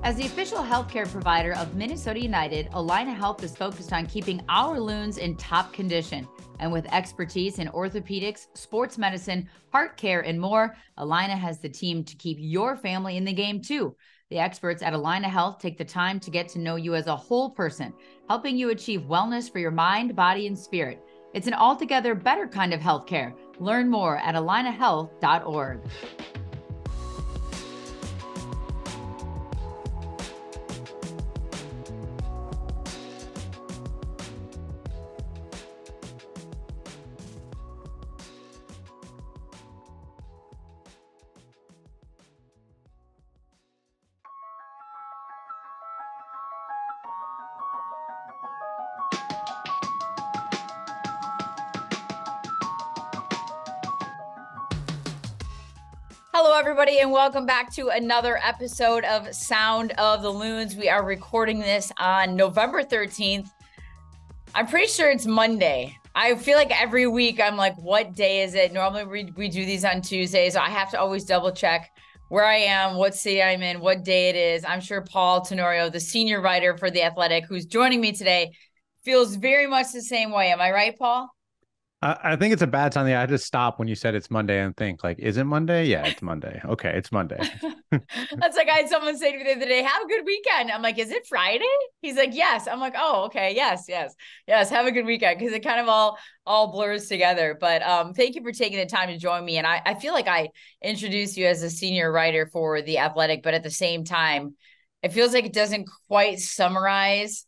As the official healthcare provider of Minnesota United, Aline Health is focused on keeping our loons in top condition. And with expertise in orthopedics, sports medicine, heart care, and more, Aline has the team to keep your family in the game too. The experts at Aline Health take the time to get to know you as a whole person, helping you achieve wellness for your mind, body, and spirit. It's an altogether better kind of healthcare. Learn more at alinehealth.org. Hello, everybody, and welcome back to another episode of Sound of the Loons. We are recording this on November 13th. I'm pretty sure it's Monday. I feel like every week I'm like, what day is it? Normally we do these on Tuesdays, so I have to always double check where I am, what city I'm in, what day it is. I'm sure Paul Tenorio, the senior writer for The Athletic, who's joining me today, feels very much the same way. Am I right, Paul? I think it's a bad time. I had to stop when you said it's Monday and think like, is it Monday? Yeah, it's Monday. Okay, it's Monday. That's like I had someone say to me the other day, have a good weekend. I'm like, is it Friday? He's like, yes. I'm like, oh, okay. Yes. Have a good weekend. Cause it kind of all blurs together. But thank you for taking the time to join me. And I feel like I introduced you as a senior writer for The Athletic, but at the same time, it feels like it doesn't quite summarize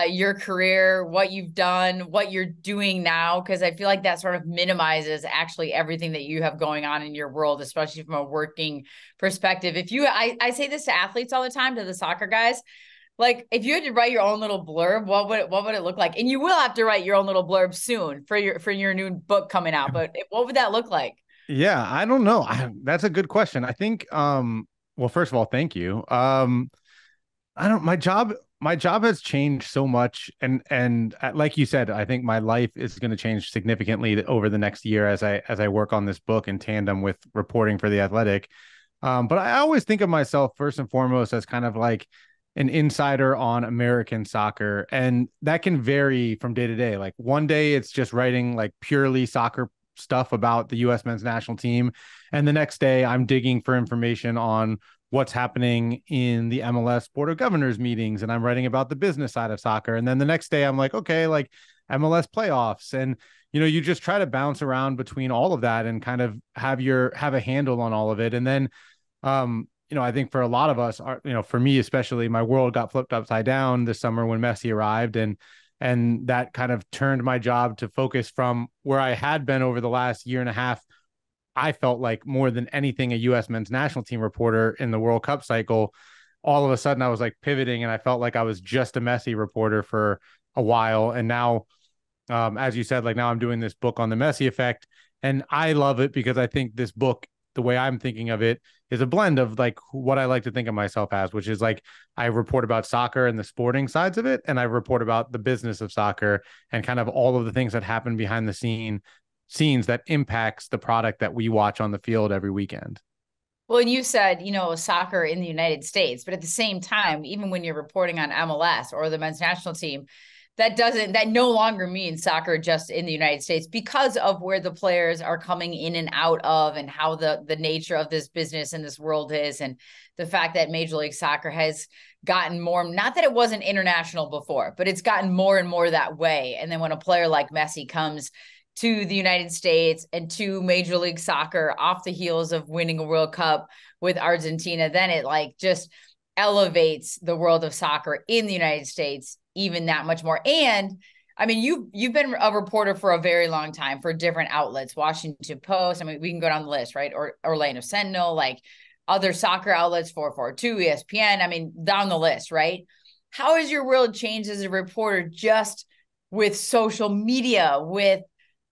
your career, what you've done, what you're doing now, because I feel like that sort of minimizes actually everything that you have going on in your world, especially from a working perspective. I say this to athletes all the time, to the soccer guys, like if you had to write your own little blurb, what would it look like? And you will have to write your own little blurb soon for your new book coming out, but what would that look like? Yeah, I don't know. That's a good question. I think, well, first of all, thank you. My job has changed so much, and like you said, I think my life is going to change significantly over the next year as I work on this book in tandem with reporting for The Athletic. But I always think of myself first and foremost as kind of like an insider on American soccer, and that can vary from day to day. Like one day it's just writing like purely soccer stuff about the U.S. men's national team, and the next day I'm digging for information on what's happening in the MLS Board of Governors meetings, and I'm writing about the business side of soccer. And then the next day I'm like, okay, like MLS playoffs. And, you just try to bounce around between all of that and kind of have a handle on all of it. And then, I think for a lot of us, for me, especially, my world got flipped upside down this summer when Messi arrived, and that kind of turned my job to focus from where I had been over the last year and a half. I felt like more than anything, a U.S. men's national team reporter in the World Cup cycle. All of a sudden I was like pivoting, and I felt like I was just a Messi reporter for a while. And now, as you said, like now I'm doing this book on the Messi effect, and I love it because I think this book, the way I'm thinking of it, is a blend of like what I like to think of myself as, which is like I report about soccer and the sporting sides of it, and I report about the business of soccer and kind of all of the things that happen behind the scenes that impacts the product that we watch on the field every weekend. Well, and you said, soccer in the United States, but at the same time, even when you're reporting on MLS or the men's national team, that no longer means soccer just in the United States, because of where the players are coming in and out of, and how the nature of this business and this world is. And the fact that Major League Soccer has gotten more, not that it wasn't international before, but it's gotten more and more that way. And then when a player like Messi comes to the United States and to Major League Soccer off the heels of winning a World Cup with Argentina, then it like just elevates the world of soccer in the United States even that much more. And I mean, you've been a reporter for a very long time for different outlets, Washington Post. I mean, we can go down the list, right? Or Orlando Sentinel, like other soccer outlets, 442, ESPN. I mean, down the list, right? How has your world changed as a reporter just with social media, with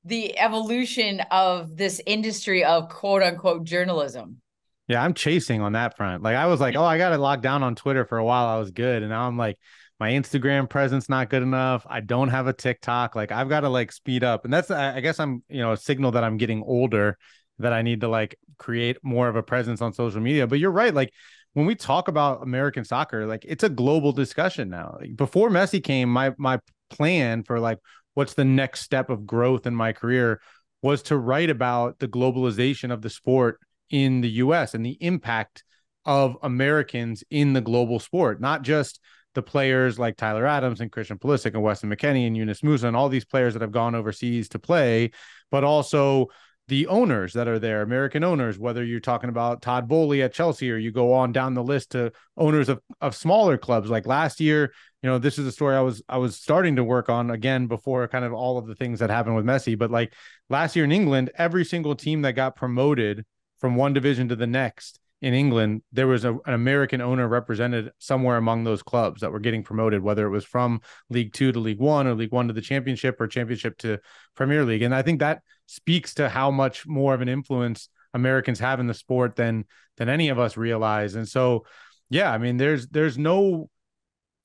the evolution of this industry of quote unquote journalism? Yeah, I'm chasing on that front. Like I was like, oh, I got to lock down on Twitter for a while. I was good. And now I'm like, my Instagram presence not good enough. I don't have a TikTok. Like I've got to like speed up. And that's I guess I'm, a signal that I'm getting older, that I need to like create more of a presence on social media. But you're right. Like when we talk about American soccer, like it's a global discussion now. Like, before Messi came, my plan for like what's the next step of growth in my career was to write about the globalization of the sport in the US and the impact of Americans in the global sport, not just the players like Tyler Adams and Christian Pulisic and Weston McKennie and Yunus Musa and all these players that have gone overseas to play, but also the owners that are there, American owners, whether you're talking about Todd Bowley at Chelsea or you go on down the list to owners of smaller clubs. Like last year, this is a story I was starting to work on again before kind of all of the things that happened with Messi. But like last year in England, every single team that got promoted from one division to the next in England, there was an American owner represented somewhere among those clubs that were getting promoted, whether it was from League Two to League One or League One to the Championship or Championship to Premier League. And I think that speaks to how much more of an influence Americans have in the sport than any of us realize. And so, yeah, I mean, there's no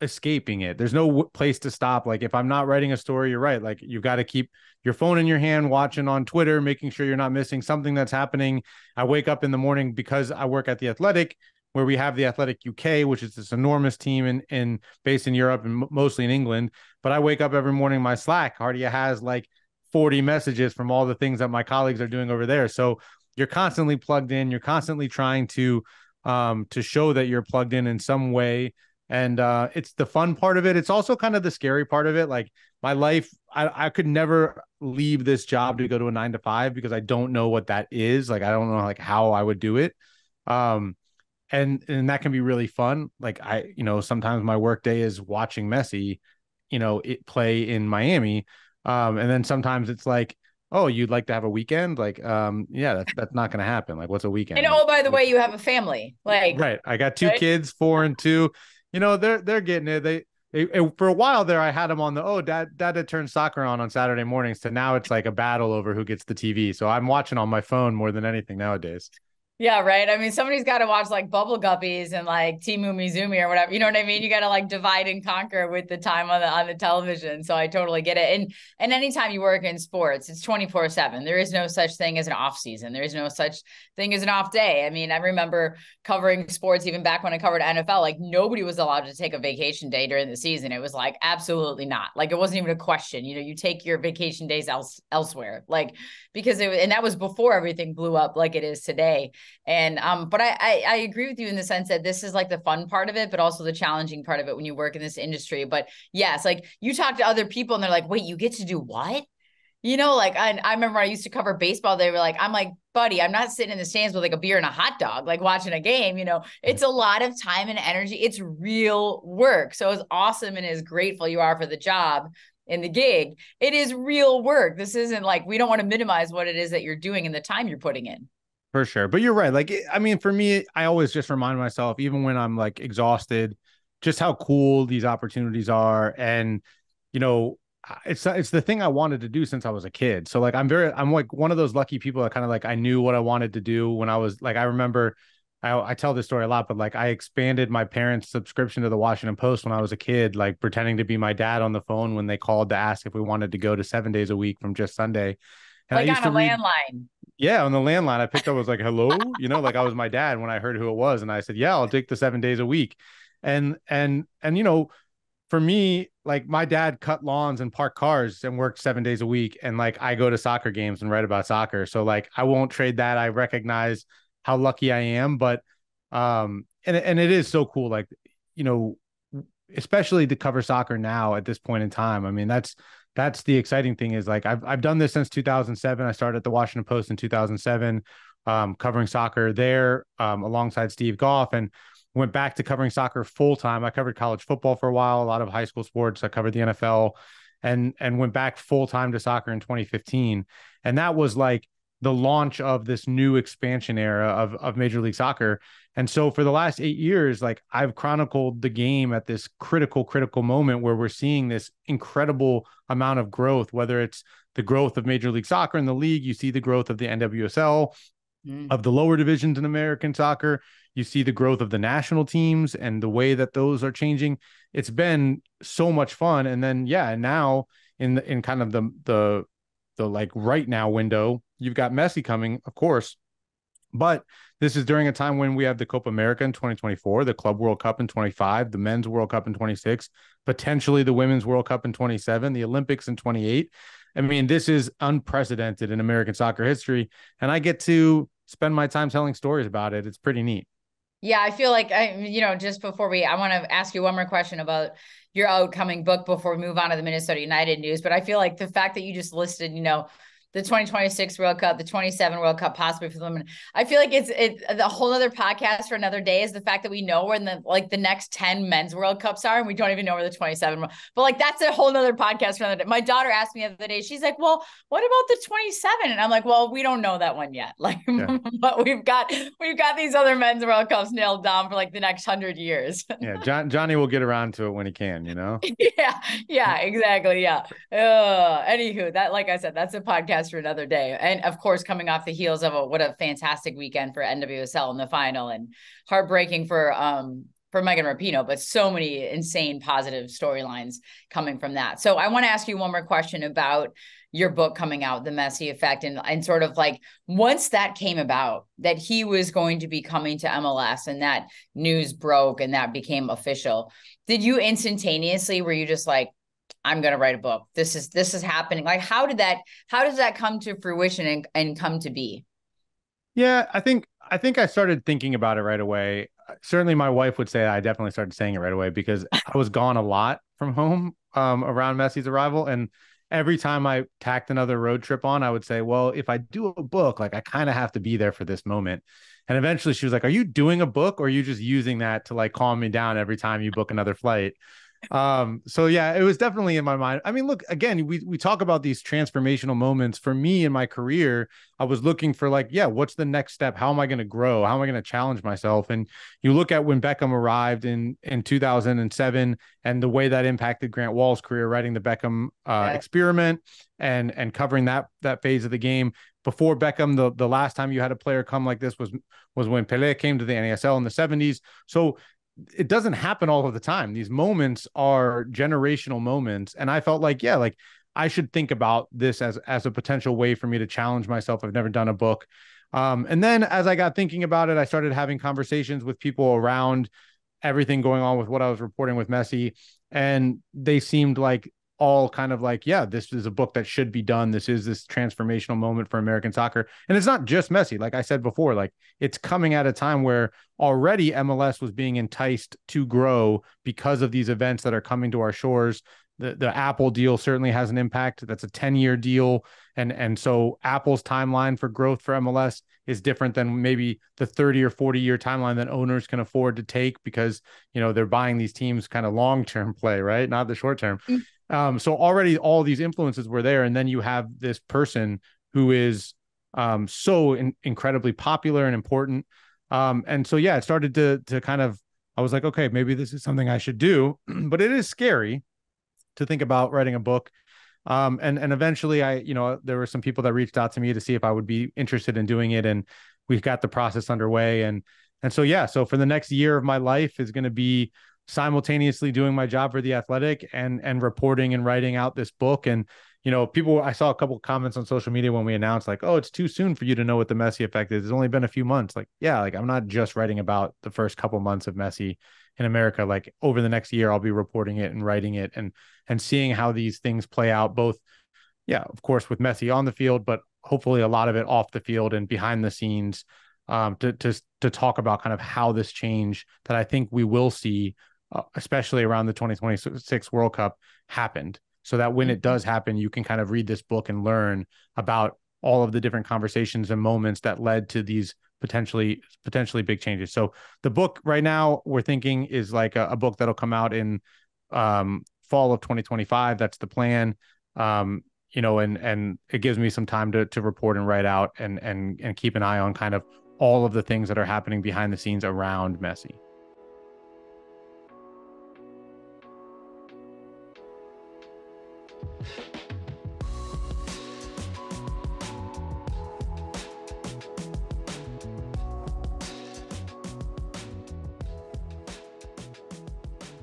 escaping it. There's no place to stop. Like if I'm not writing a story, you're right. Like you've got to keep your phone in your hand, watching on Twitter, making sure you're not missing something that's happening. I wake up in the morning because I work at the Athletic, where we have the Athletic UK, which is this enormous team in based in Europe and mostly in England. But I wake up every morning, my Slack already has like 40 messages from all the things that my colleagues are doing over there. So you're constantly plugged in. You're constantly trying to show that you're plugged in some way. And it's the fun part of it. It's also kind of the scary part of it. Like my life, I could never leave this job to go to a 9 to 5 because I don't know what that is. Like I don't know like how I would do it. Um, and that can be really fun. Like sometimes my work day is watching Messi, it play in Miami. And then sometimes it's like, oh, you'd like to have a weekend? Like, yeah, that's not going to happen. Like, what's a And weekend? oh, by the way, you have a family. Like, Right. I got two right? kids, 4 and 2. They're getting it. They for a while there, I had them on dad had turned soccer on Saturday mornings to now it's like a battle over who gets the TV. So I'm watching on my phone more than anything nowadays. Yeah, right. I mean, somebody's got to watch like Bubble Guppies and like Timu Mizumi or whatever. You know what I mean? You got to like divide and conquer with the time on the television. So I totally get it. And anytime you work in sports, it's 24/7. There is no such thing as an off season. There is no such thing as an off day. I mean, I remember covering sports even back when I covered NFL. Like nobody was allowed to take a vacation day during the season. It was like absolutely not. Like it wasn't even a question. You take your vacation days elsewhere. Like because and that was before everything blew up like it is today. And but I agree with you in the sense that this is like the fun part of it, but also the challenging part of it when you work in this industry. But yes, like you talk to other people and they're like, wait, you get to do what? Like I remember I used to cover baseball. They were like, I'm like, buddy, I'm not sitting in the stands with like a beer and a hot dog, like watching a game. It's a lot of time and energy. It's real work. So as awesome and as grateful you are for the job and the gig, it is real work. This isn't like, we don't want to minimize what it is that you're doing and the time you're putting in. For sure. But you're right. Like, I mean, for me, I always just remind myself, even when I'm like exhausted, just how cool these opportunities are. And, it's the thing I wanted to do since I was a kid. So like, I'm like one of those lucky people that kind of like, I knew what I wanted to do when I was like, I remember I tell this story a lot, but like I expanded my parents' subscription to the Washington Post when I was a kid, like pretending to be my dad on the phone when they called to ask if we wanted to go to 7 days a week from just Sunday. And I Like used on to a read. landline. Yeah, on the landline, I picked up, was like, hello, like I was my dad when I heard who it was. And I said, yeah, I'll take the 7 days a week. And for me, like my dad cut lawns and parked cars and worked 7 days a week. And like I go to soccer games and write about soccer. So like I won't trade that. I recognize how lucky I am. But and it is so cool, like, you know, especially to cover soccer now at this point in time. I mean, that's the exciting thing is like I've done this since 2007. I started at the Washington Post in 2007, covering soccer there, alongside Steve Goff, and went back to covering soccer full time. I covered college football for a while, a lot of high school sports. I covered the NFL, and went back full time to soccer in 2015. And that was like the launch of this new expansion era of Major League Soccer. And so for the last 8 years, like I've chronicled the game at this critical moment where we're seeing this incredible amount of growth, whether it's the growth of Major League Soccer in the league, you see the growth of the NWSL, Mm. of the lower divisions in American soccer. You see the growth of the national teams and the way that those are changing. It's been so much fun. And then, yeah, now in kind of the like right now window, you've got Messi coming, of course, but this is during a time when we have the Copa America in 2024, the Club World Cup in 25, the Men's World Cup in 26, potentially the Women's World Cup in 27, the Olympics in 28. I mean, this is unprecedented in American soccer history, and I get to spend my time telling stories about it. It's pretty neat. Yeah, I feel like just before I want to ask you one more question about your upcoming book before we move on to the Minnesota United news. But I feel like the fact that you just listed, the 2026 World Cup, the 27 World Cup, possibly for the women. I feel like it's the whole other podcast for another day is the fact that we know where the next 10 men's World Cups are, and we don't even know where the 27. But like that's a whole other podcast for another day. My daughter asked me the other day, she's like, "Well, what about the 27?" And I'm like, "Well, we don't know that one yet." Like, Yeah. but we've got these other men's World Cups nailed down for like the next 100 years. Yeah, Johnny will get around to it when he can, Yeah, exactly. Yeah. Anywho, that, like I said, that's a podcast for another day. And of course, coming off the heels of what a fantastic weekend for NWSL in the final, and heartbreaking for Megan Rapinoe, but so many insane positive storylines coming from that. So I want to ask you one more question about your book coming out, The Messi Effect, and sort of like once that came about, that he was going to be coming to MLS and that news broke and that became official, did you instantaneously, were you just like, I'm going to write a book? This is happening. Like, how does that come to fruition and come to be? Yeah, I think I started thinking about it right away. Certainly my wife would say I definitely started saying it right away because I was gone a lot from home around Messi's arrival. And every time I tacked another road trip on, I would say, well, if I do a book, like I kind of have to be there for this moment. And eventually she was like, are you doing a book or are you just using that to like calm me down every time you book another flight? So yeah, it was definitely in my mind. I mean, look, again, we talk about these transformational moments. For me in my career, I was looking for like, yeah, what's the next step? How am I going to grow? How am I going to challenge myself? And you look at when Beckham arrived in 2007 and the way that impacted Grant Wall's career, writing the Beckham experiment and covering that phase of the game. Before Beckham, the last time you had a player come like this was when Pelé came to the NASL in the 70s. So it doesn't happen all of the time. These moments are generational moments. And I felt like, yeah, like I should think about this as a potential way for me to challenge myself. I've never done a book. And then as I got thinking about it, I started having conversations with people around everything going on with what I was reporting with Messi. And they seemed like all kind of like, yeah, this is a book that should be done. This is this transformational moment for American soccer. And it's not just Messi. Like I said before, like it's coming at a time where already MLS was being enticed to grow because of these events that are coming to our shores. The Apple deal certainly has an impact. That's a 10-year deal. And so Apple's timeline for growth for MLS is different than maybe the 30 or 40-year timeline that owners can afford to take because, they're buying these teams kind of long-term play, right? Not the short term. So already all these influences were there. And then you have this person who is so incredibly popular and important. And so, yeah, it started to kind of, I was like, okay, maybe this is something I should do, but it is scary to think about writing a book. And eventually there were some people that reached out to me to see if I would be interested in doing it. And we've got the process underway. And so, yeah, so for the next year of my life is going to be simultaneously doing my job for The Athletic and reporting and writing out this book. And, I saw a couple of comments on social media when we announced like, oh, it's too soon for you to know what the Messi effect is. It's only been a few months. Like, yeah, like I'm not just writing about the first couple months of Messi in America. Like over the next year, I'll be reporting it and writing it and seeing how these things play out, both, yeah, of course, with Messi on the field, but hopefully a lot of it off the field and behind the scenes, to talk about kind of how this change that I think we will see, especially around the 2026 World Cup, happened. So that when it does happen, you can kind of read this book and learn about all of the different conversations and moments that led to these potentially big changes. So the book right now we're thinking is like a book that'll come out in fall of 2025. That's the plan. And it gives me some time to report and write out and keep an eye on kind of all of the things that are happening behind the scenes around Messi.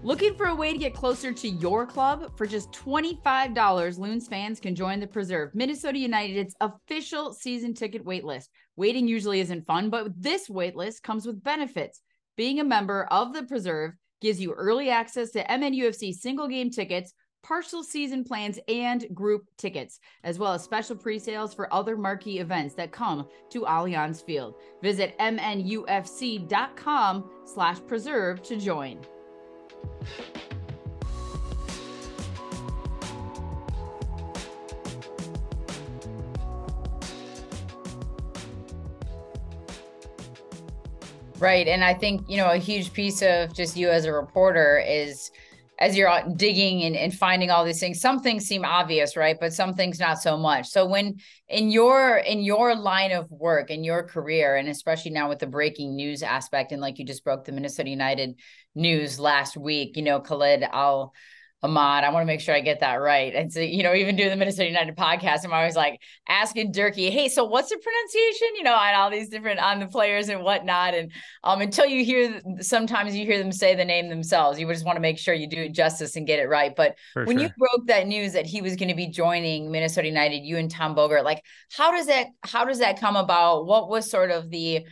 Looking for a way to get closer to your club? For just $25, Loons fans can join the Preserve, Minnesota United's official season ticket waitlist. Waiting usually isn't fun, but this waitlist comes with benefits. Being a member of the Preserve gives you early access to MNUFC single game tickets, partial season plans, and group tickets, as well as special pre-sales for other marquee events that come to Allianz Field. Visit mnufc.com/preserve to join. Right. And I think, a huge piece of just you as a reporter is, as you're out digging and finding all these things, some things seem obvious, right? But some things not so much. So when in your line of work, in your career, and especially now with the breaking news aspect, and like you just broke the Minnesota United news last week, Khaled Ahmad, I want to make sure I get that right. And so, even doing the Minnesota United podcast, I'm always like asking Durkee, hey, so what's the pronunciation? And all these different on the players and whatnot. And until sometimes you hear them say the name themselves, you just want to make sure you do it justice and get it right. But when you broke that news that he was going to be joining Minnesota United, you and Tom Bogert, like, how does that come about? What was sort of the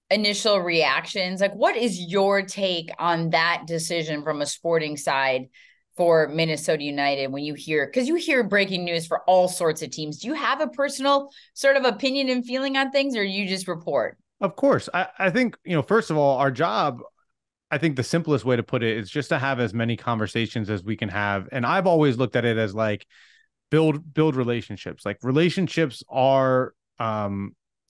initial reactions? Like, what is your take on that decision from a sporting side for Minnesota United when you hear breaking news for all sorts of teams? Do you have a personal sort of opinion and feeling on things, or you just report? Of course. I think, first of all, our job, I think the simplest way to put it is just to have as many conversations as we can have. And I've always looked at it as like build relationships. Like relationships are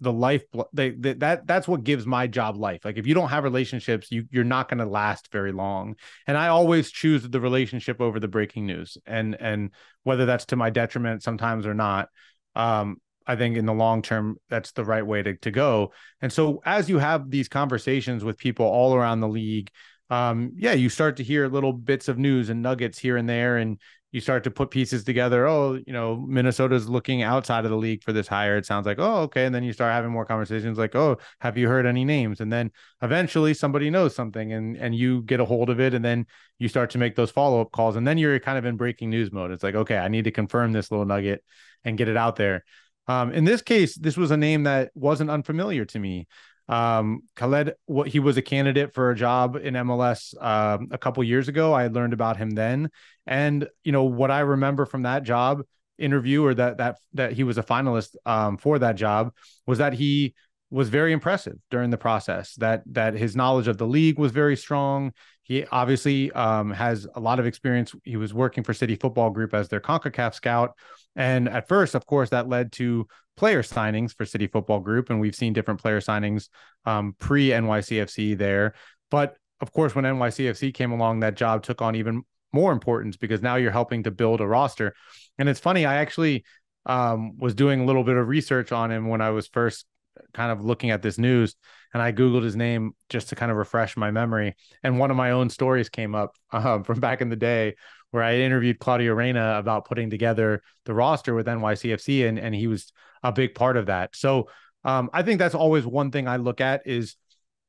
the life. That's what gives my job life. Like if you don't have relationships, you're not going to last very long. And I always choose the relationship over the breaking news. And whether that's to my detriment sometimes or not, I think in the long term, that's the right way to go. And so as you have these conversations with people all around the league, you start to hear little bits of news and nuggets here and there, and you start to put pieces together. Oh, Minnesota's looking outside of the league for this hire. It sounds like, oh, okay. And then you start having more conversations like, oh, have you heard any names? And then eventually somebody knows something and you get a hold of it. And then you start to make those follow-up calls. And then you're kind of in breaking news mode. It's like, okay, I need to confirm this little nugget and get it out there. In this case, this was a name that wasn't unfamiliar to me. Khaled, he was a candidate for a job in MLS a couple years ago. I had learned about him then. And, what I remember from that job interview, or that he was a finalist for that job, was that he was very impressive during the process, that his knowledge of the league was very strong. He obviously has a lot of experience. He was working for City Football Group as their CONCACAF scout. And at first, of course, that led to player signings for City Football Group. And we've seen different player signings pre-NYCFC there. But of course, when NYCFC came along, that job took on even more importance because now you're helping to build a roster. And it's funny, I actually was doing a little bit of research on him when I was first kind of looking at this news, and I Googled his name just to kind of refresh my memory. And one of my own stories came up from back in the day where I interviewed Claudio Reyna about putting together the roster with NYCFC, and he was a big part of that. So I think that's always one thing I look at is,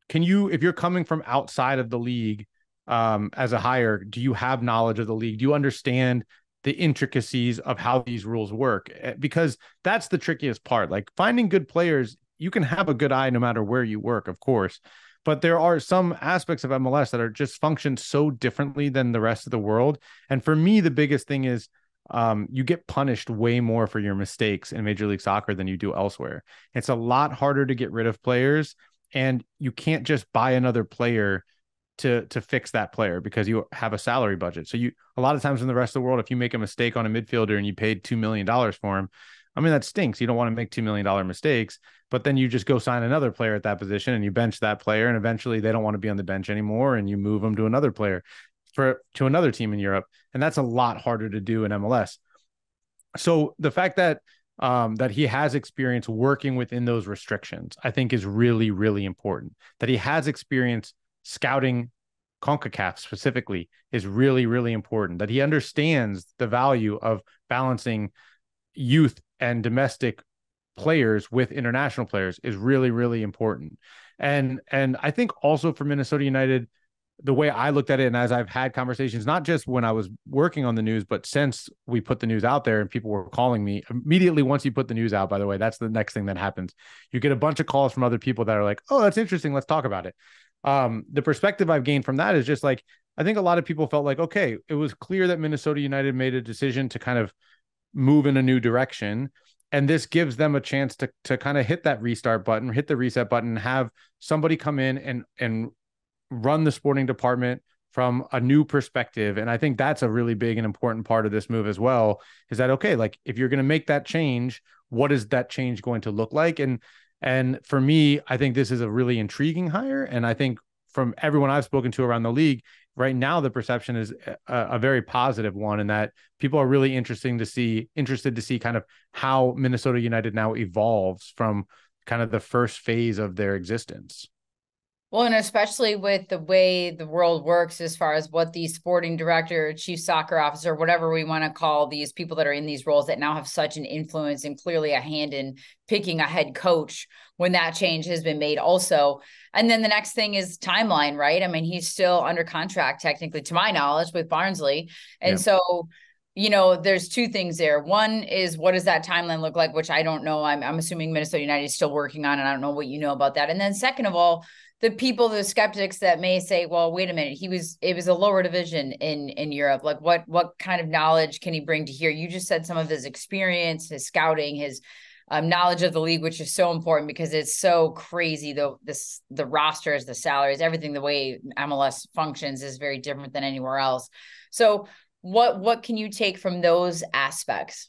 if you're coming from outside of the league as a hire, do you have knowledge of the league? Do you understand the intricacies of how these rules work? Because that's the trickiest part. Like finding good players, you can have a good eye no matter where you work, of course. But there are some aspects of MLS that are just function so differently than the rest of the world. And for me, the biggest thing is you get punished way more for your mistakes in Major League Soccer than you do elsewhere. It's a lot harder to get rid of players, and you can't just buy another player to fix that player because you have a salary budget. So a lot of times in the rest of the world, if you make a mistake on a midfielder and you paid $2 million for him, I mean, that stinks. You don't want to make $2 million mistakes, but then you just go sign another player at that position and you bench that player. And eventually they don't want to be on the bench anymore. And you move them to another player to another team in Europe. And that's a lot harder to do in MLS. So the fact that he has experience working within those restrictions, I think is really, really important. That he has experience scouting CONCACAF specifically is really, really important. That he understands the value of balancing youth and domestic players with international players is really, really important. And I think also for Minnesota United, the way I looked at it, and as I've had conversations, not just when I was working on the news, but since we put the news out there and people were calling me immediately once you put the news out, by the way, that's the next thing that happens. You get a bunch of calls from other people that are like, oh, that's interesting. Let's talk about it. The perspective I've gained from that is just like, I think a lot of people felt like, okay, it was clear that Minnesota United made a decision to kind of move in a new direction. And this gives them a chance to kind of hit that restart button, hit the reset button, have somebody come in and run the sporting department from a new perspective. And I think that's a really big and important part of this move as well, is that, okay, like if you're going to make that change, what is that change going to look like? And for me, I think this is a really intriguing hire. And I think from everyone I've spoken to around the league right now, the perception is a very positive one, and that people are really interested to see kind of how Minnesota United now evolves from kind of the first phase of their existence. Well, and especially with the way the world works as far as what the sporting director, chief soccer officer, whatever we want to call these people that are in these roles that now have such an influence and clearly a hand in picking a head coach when that change has been made also. And then the next thing is timeline, right? I mean, he's still under contract, technically, to my knowledge, with Barnsley. And so, you know, there's two things there. One is, what does that timeline look like, which I don't know. I'm assuming Minnesota United is still working on, and I don't know what you know about that. And then second of all, the skeptics that may say, well, wait a minute, it was a lower division in Europe. Like what kind of knowledge can he bring to here? You just said some of his experience, his scouting, his knowledge of the league, which is so important because it's so crazy. The rosters, the salaries, everything, the way MLS functions is very different than anywhere else. So what can you take from those aspects?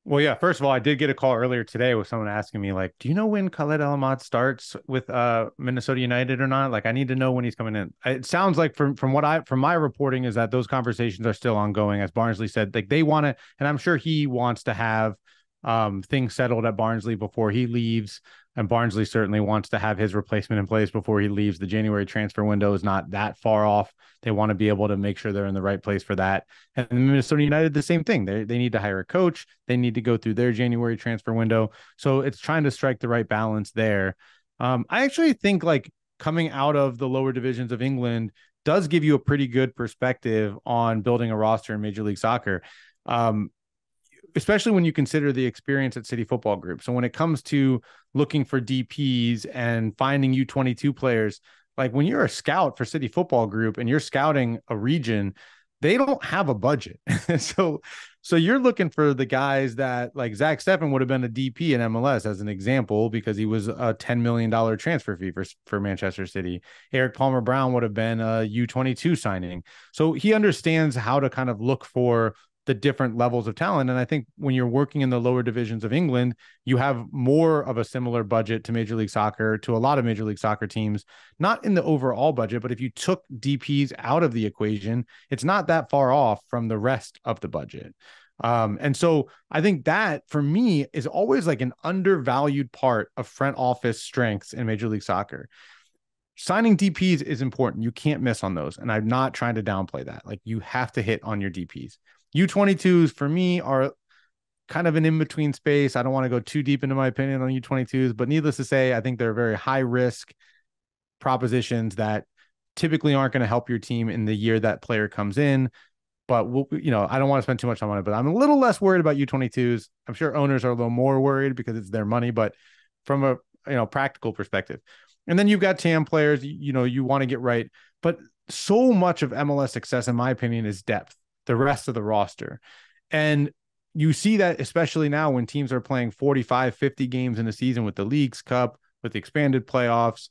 Well, yeah, first of all, I did get a call earlier today with someone asking me, like, do you know when Khaled El-Ahmad starts with Minnesota United or not? Like, I need to know when he's coming in. It sounds like from my reporting is that those conversations are still ongoing. As Barnsley said, like they want to, and I'm sure he wants to have things settled at Barnsley before he leaves. And Barnsley certainly wants to have his replacement in place before he leaves. The January transfer window is not that far off. They want to be able to make sure they're in the right place for that. And Minnesota United, the same thing. They need to hire a coach. They need to go through their January transfer window. So it's trying to strike the right balance there. I actually think like coming out of the lower divisions of England does give you a pretty good perspective on building a roster in Major League Soccer. Especially when you consider the experience at City Football Group. So when it comes to looking for DPs and finding U22 players, like when you're a scout for City Football Group and you're scouting a region, they don't have a budget. so you're looking for the guys that, like Zach Steffen would have been a DP in MLS as an example, because he was a $10 million transfer fee for Manchester City. Eric Palmer Brown would have been a U22 signing. So he understands how to kind of look for the different levels of talent. And I think when you're working in the lower divisions of England, you have more of a similar budget to Major League Soccer, to a lot of Major League Soccer teams, not in the overall budget, but if you took DPs out of the equation, it's not that far off from the rest of the budget. And so I think that for me is always like an undervalued part of front office strengths in Major League Soccer. Signing DPs is important. You can't miss on those. And I'm not trying to downplay that. Like you have to hit on your DPs. U22s for me are kind of an in-between space. I don't want to go too deep into my opinion on U22s, but needless to say, I think they're very high risk propositions that typically aren't going to help your team in the year that player comes in. But I don't want to spend too much time on it, but I'm a little less worried about U22s. I'm sure owners are a little more worried because it's their money, but from a practical perspective. And then you've got TAM players, you want to get right. But so much of MLS success, in my opinion, is depth, the rest of the roster. And you see that especially now when teams are playing 45, 50 games in a season with the Leagues Cup, with the expanded playoffs,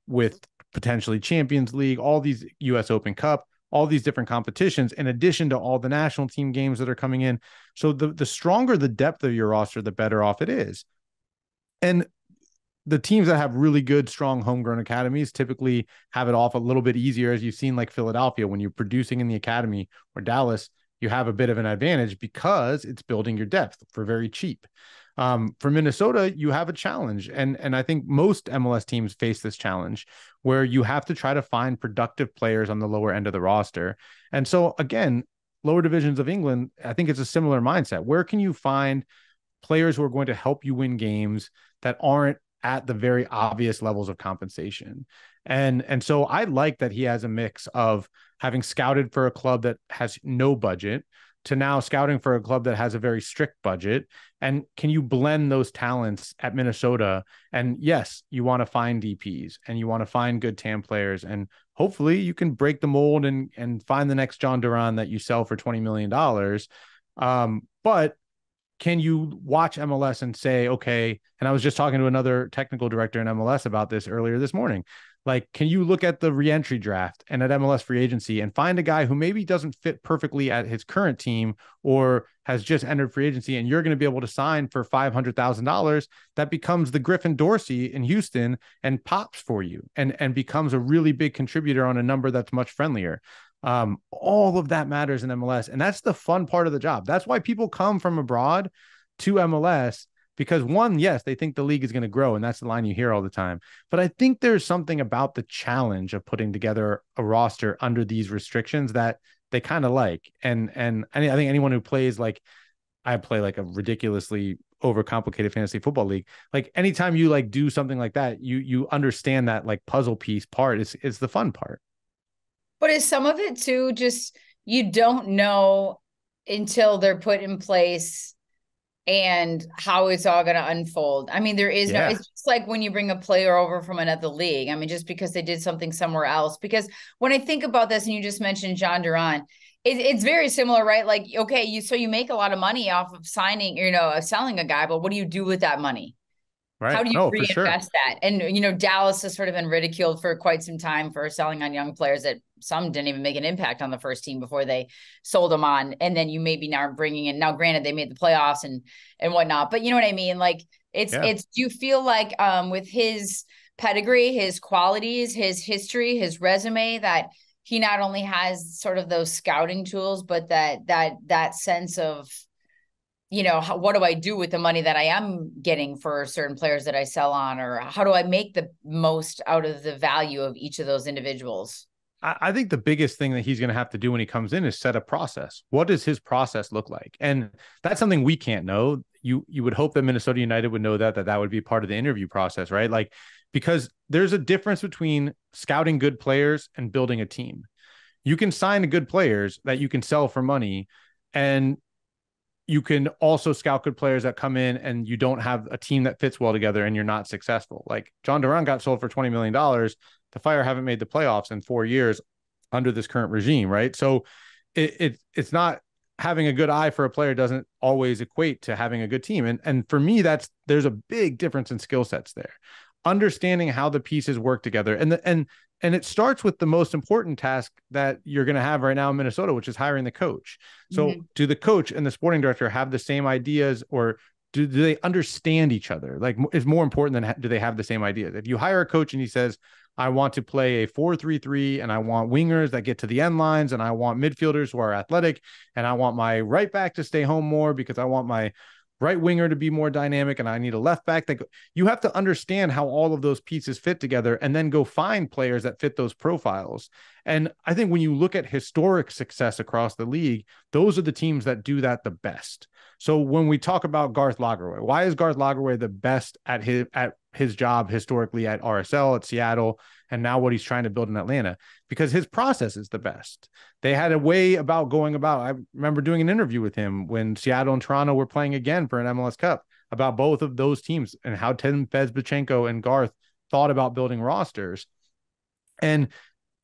with potentially Champions League, all these US Open Cup, all these different competitions, in addition to all the national team games that are coming in. So the stronger the depth of your roster, the better off it is. And the teams that have really good, strong homegrown academies typically have it off a little bit easier, as you've seen like Philadelphia. When you're producing in the academy, or Dallas, you have a bit of an advantage because it's building your depth for very cheap. For Minnesota, you have a challenge. And I think most MLS teams face this challenge where you have to try to find productive players on the lower end of the roster. And so again, lower divisions of England, I think it's a similar mindset. Where can you find players who are going to help you win games that aren't at the very obvious levels of compensation. And so I like that he has a mix of having scouted for a club that has no budget to now scouting for a club that has a very strict budget. And can you blend those talents at Minnesota? And yes, you want to find DPs and you want to find good TAM players. And hopefully you can break the mold and find the next John Duran that you sell for $20 million. But can you watch MLS and say, okay, and I was just talking to another technical director in MLS about this earlier this morning. Like, can you look at the reentry draft and at MLS free agency and find a guy who maybe doesn't fit perfectly at his current team or has just entered free agency, and you're going to be able to sign for $500,000 that becomes the Griffin Dorsey in Houston and pops for you and becomes a really big contributor on a number that's much friendlier. All of that matters in MLS, and that's the fun part of the job. That's why people come from abroad to MLS, because one, yes, they think the league is going to grow, and that's the line you hear all the time. But I think there's something about the challenge of putting together a roster under these restrictions that they kind of like. And I think anyone who plays, like I play like a ridiculously overcomplicated fantasy football league, like anytime you like do something like that, you understand that like puzzle piece part is the fun part. But is some of it too just you don't know until they're put in place and how it's all going to unfold? I mean, there is no, it's just like when you bring a player over from another league. I mean, just because they did something somewhere else. Because when I think about this, and you just mentioned John Duran, it's very similar, right? Like, okay, you make a lot of money off of signing, selling a guy, but what do you do with that money? Right. How do you No, reinvest sure. that? And, Dallas has sort of been ridiculed for quite some time for selling on young players that some didn't even make an impact on the first team before they sold them on. And then you maybe now are bringing in, now granted, they made the playoffs and whatnot, but you know what I mean? Like do you feel like with his pedigree, his qualities, his history, his resume, that he not only has sort of those scouting tools, but that sense of, what do I do with the money that I am getting for certain players that I sell on, or how do I make the most out of the value of each of those individuals? I think the biggest thing that he's going to have to do when he comes in is set a process. What does his process look like? And that's something we can't know. You would hope that Minnesota United would know that would be part of the interview process, right? Like, because there's a difference between scouting good players and building a team. You can sign good players that you can sell for money, and you can also scout good players that come in and you don't have a team that fits well together and you're not successful. Like John Duran got sold for $20 million. The Fire haven't made the playoffs in 4 years under this current regime, right? So it's not, having a good eye for a player doesn't always equate to having a good team. And for me, there's a big difference in skill sets there. Understanding how the pieces work together. And it starts with the most important task that you're going to have right now in Minnesota, which is hiring the coach. So do the coach and the sporting director have the same ideas, or do they understand each other? Like, it's more important than do they have the same ideas? If you hire a coach and he says, I want to play a 4-3-3 and I want wingers that get to the end lines and I want midfielders who are athletic and I want my right back to stay home more because I want my right winger to be more dynamic and I need a left back, you have to understand how all of those pieces fit together and then go find players that fit those profiles. And I think when you look at historic success across the league, those are the teams that do that the best. So when we talk about Garth Lagerwey, why is Garth Lagerwey the best at his job historically at RSL, at Seattle, and now what he's trying to build in Atlanta? Because his process is the best. They had a way about going about. I remember doing an interview with him when Seattle and Toronto were playing again for an MLS Cup about both of those teams and how Tim Bezbachenko and Garth thought about building rosters. And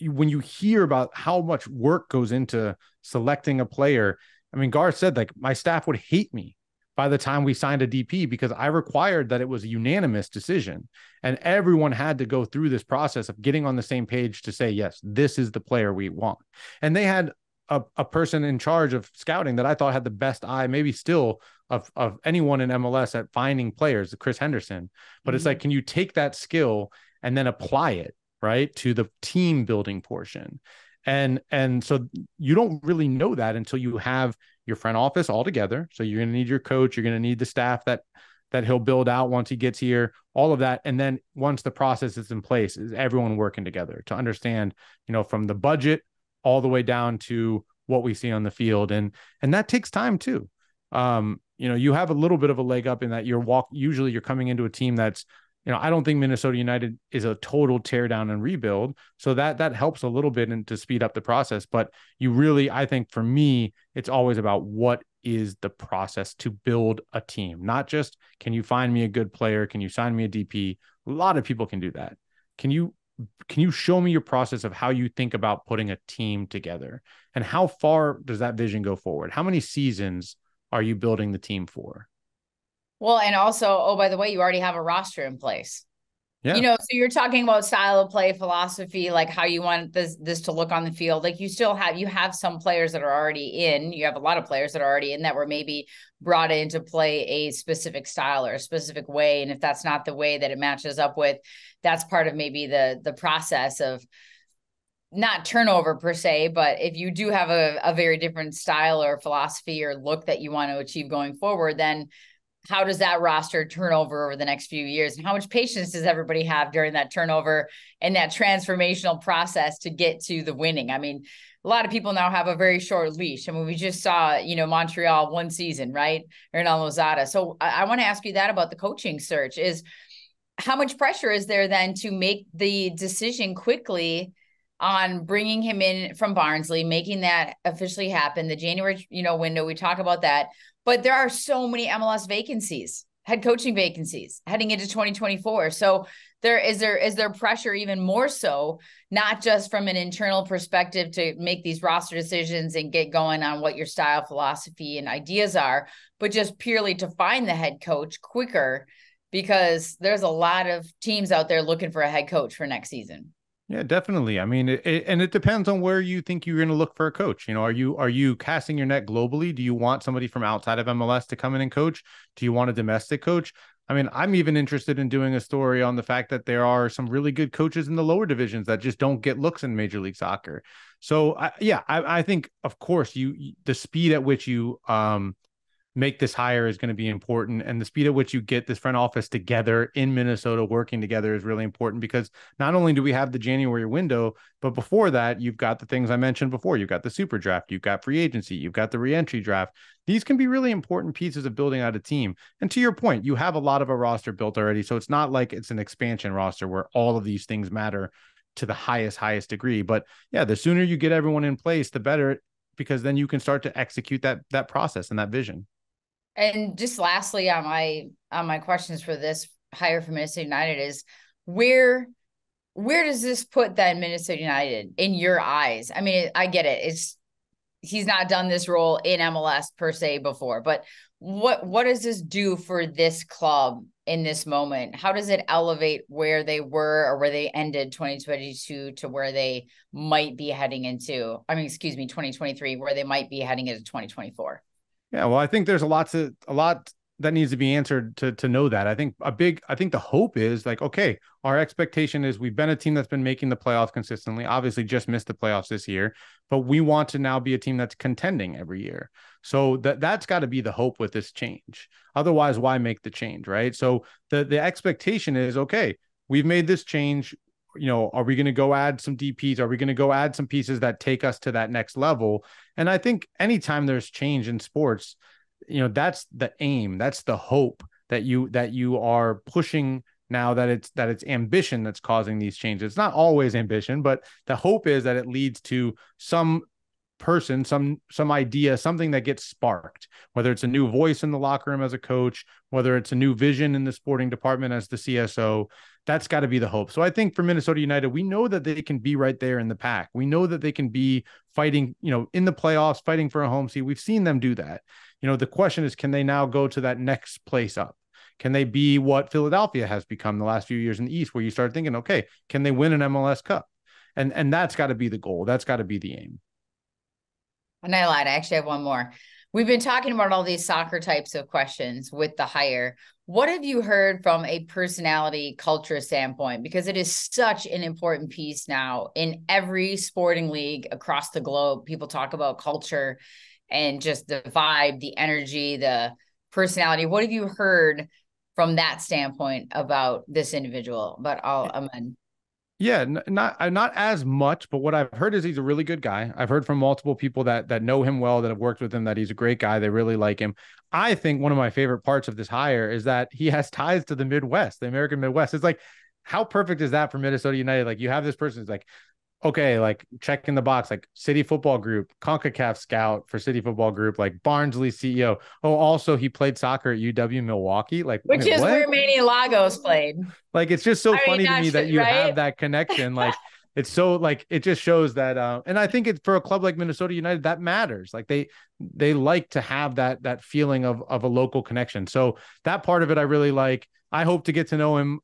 when you hear about how much work goes into selecting a player, I mean, Garth said, like, my staff would hate me by the time we signed a DP because I required that it was a unanimous decision. And everyone had to go through this process of getting on the same page to say, yes, this is the player we want. And they had a person in charge of scouting that I thought had the best eye, maybe still, of anyone in MLS at finding players, Chris Henderson. But it's like, can you take that skill and then apply it, right, to the team building portion? And so you don't really know that until you have your front office all together. So you're going to need your coach, you're going to need the staff that he'll build out once he gets here, all of that. And then once the process is in place, is everyone working together to understand, from the budget all the way down to what we see on the field. And that takes time too. You have a little bit of a leg up in that usually you're coming into a team that's I don't think Minnesota United is a total tear down and rebuild. So that helps a little bit and to speed up the process. But you really, I think for me, it's always about what is the process to build a team, not just can you find me a good player? Can you sign me a DP? A lot of people can do that. Can you show me your process of how you think about putting a team together, and how far does that vision go forward? How many seasons are you building the team for? Well, and also, oh, by the way, you already have a roster in place. Yeah. So you're talking about style of play, philosophy, like how you want this to look on the field. Like you have some players that are already in. You have a lot of players that are already in that were maybe brought in to play a specific style or a specific way. And if that's not the way that it matches up with, that's part of maybe the process of not turnover per se, but if you do have a very different style or philosophy or look that you want to achieve going forward, then how does that roster turn over the next few years? And how much patience does everybody have during that turnover and that transformational process to get to the winning? I mean, a lot of people now have a very short leash. I mean, we just saw, Montreal one season, right? Hernán Lozada. So I want to ask you that about the coaching search is how much pressure is there then to make the decision quickly on bringing him in from Barnsley, making that officially happen, the January, window, we talk about that. But there are so many MLS vacancies, head coaching vacancies heading into 2024. So is there pressure even more so, not just from an internal perspective to make these roster decisions and get going on what your style, philosophy, and ideas are, but just purely to find the head coach quicker, because there's a lot of teams out there looking for a head coach for next season. Yeah, definitely. I mean, and it depends on where you think you're going to look for a coach. Are you casting your net globally? Do you want somebody from outside of MLS to come in and coach? Do you want a domestic coach? I mean, I'm even interested in doing a story on the fact that there are some really good coaches in the lower divisions that just don't get looks in Major League Soccer. So, I think, of course, the speed at which you make this hire is going to be important. And the speed at which you get this front office together in Minnesota working together is really important, because not only do we have the January window, but before that, you've got the things I mentioned before. You've got the super draft, you've got free agency, you've got the reentry draft. These can be really important pieces of building out a team. And to your point, you have a lot of a roster built already. So it's not like it's an expansion roster where all of these things matter to the highest degree. But yeah, the sooner you get everyone in place, the better, because then you can start to execute that process and that vision. And just lastly on my questions for this hire for Minnesota United is where does this put then Minnesota United in your eyes? I mean, I get it. He's not done this role in MLS per se before, but what does this do for this club in this moment? How does it elevate where they were or where they ended 2022 to where they might be heading into, 2023, where they might be heading into 2024? Yeah, well, I think there's a lot that needs to be answered to know that. I think the hope is like, okay, our expectation is we've been a team that's been making the playoffs consistently, obviously just missed the playoffs this year, but we want to now be a team that's contending every year. So that's got to be the hope with this change. Otherwise, why make the change, right? So the expectation is, okay, we've made this change. Are we going to go add some DPs? Are we going to go add some pieces that take us to that next level? And I think anytime there's change in sports, that's the aim, that's the hope that you are pushing now, that it's ambition that's causing these changes. It's not always ambition, but the hope is that it leads to some person, some idea, something that gets sparked, whether it's a new voice in the locker room as a coach, whether it's a new vision in the sporting department as the CSO. That's got to be the hope. So I think for Minnesota United, we know that they can be right there in the pack. We know that they can be fighting, in the playoffs, fighting for a home seat. We've seen them do that. The question is, can they now go to that next place up? Can they be what Philadelphia has become the last few years in the East, where you start thinking, okay, can they win an MLS Cup? And that's got to be the goal. That's got to be the aim. And I lied. I actually have one more. We've been talking about all these soccer types of questions with the hire. What have you heard from a personality culture standpoint? Because it is such an important piece now in every sporting league across the globe. People talk about culture and just the vibe, the energy, the personality. What have you heard from that standpoint about this individual? But I'll amend. Yeah, not as much, but what I've heard is he's a really good guy. I've heard from multiple people that know him well, that have worked with him, that he's a great guy. They really like him. I think one of my favorite parts of this hire is that he has ties to the Midwest, the American Midwest. It's like, how perfect is that for Minnesota United? Like, you have this person who's like, okay, like checking the box, like City Football Group, CONCACAF scout for City Football Group, like Barnsley CEO. Oh, also he played soccer at UW Milwaukee. Like, Which wait, is what? where Manny Lagos played. Like, it's just so I mean, funny to not me that sure, you right? have that connection. Like, it's so, like, it just shows that, and I think it, for a club like Minnesota United, that matters. Like, they like to have that feeling of a local connection. So that part of it I really like. I hope to get to know him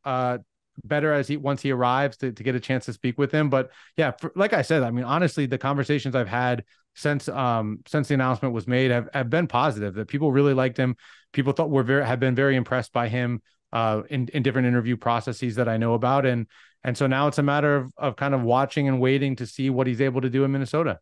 better as once he arrives, to get a chance to speak with him. But yeah, like I said, I mean, honestly, the conversations I've had since the announcement was made have been positive. That people really liked him. People have been very impressed by him in different interview processes that I know about. And so now it's a matter of kind of watching and waiting to see what he's able to do in Minnesota.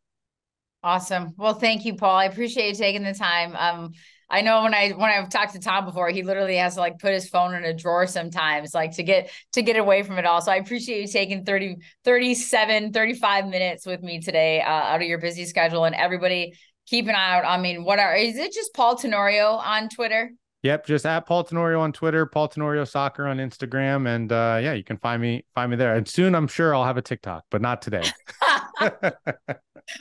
Awesome. Well, thank you, Paul. I appreciate you taking the time. I know when I've talked to Tom before, he literally has to like put his phone in a drawer sometimes, like to get away from it all. So I appreciate you taking 35 minutes with me today, out of your busy schedule. And everybody keep an eye out. I mean, is it just Paul Tenorio on Twitter? Yep, just at Paul Tenorio on Twitter, Paul Tenorio Soccer on Instagram, and yeah, you can find me there. And soon, I'm sure I'll have a TikTok, but not today.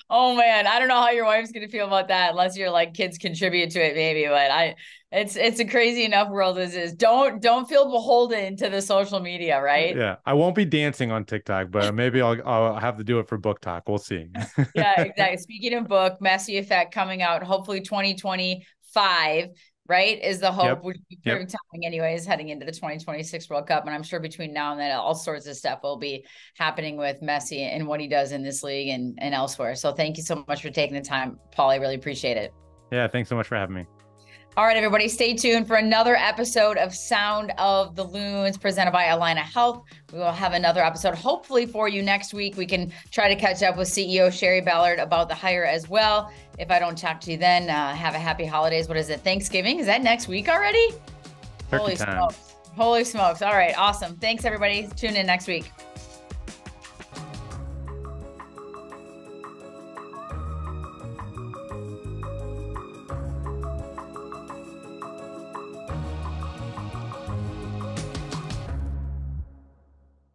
Oh man, I don't know how your wife's gonna feel about that unless your like kids contribute to it, maybe. But it's a crazy enough world as is. Don't feel beholden to the social media, right? Yeah, I won't be dancing on TikTok, but maybe I'll have to do it for book talk. We'll see. Yeah, exactly. Speaking of book, Messi Effect coming out hopefully 2025. Right, is the hope, Yep. which would be Yep. perfect timing anyways, heading into the 2026 World Cup. And I'm sure between now and then, all sorts of stuff will be happening with Messi and what he does in this league and elsewhere. So thank you so much for taking the time, Paul. I really appreciate it. Yeah, thanks so much for having me. All right, everybody, stay tuned for another episode of Sound of the Loons presented by Aline Health. We will have another episode hopefully for you next week. We can try to catch up with CEO Sherry Ballard about the hire as well. If I don't talk to you then, have a happy holidays. What is it? Thanksgiving? Is that next week already? Turkey time. Holy smokes. All right, awesome. Thanks, everybody. Tune in next week.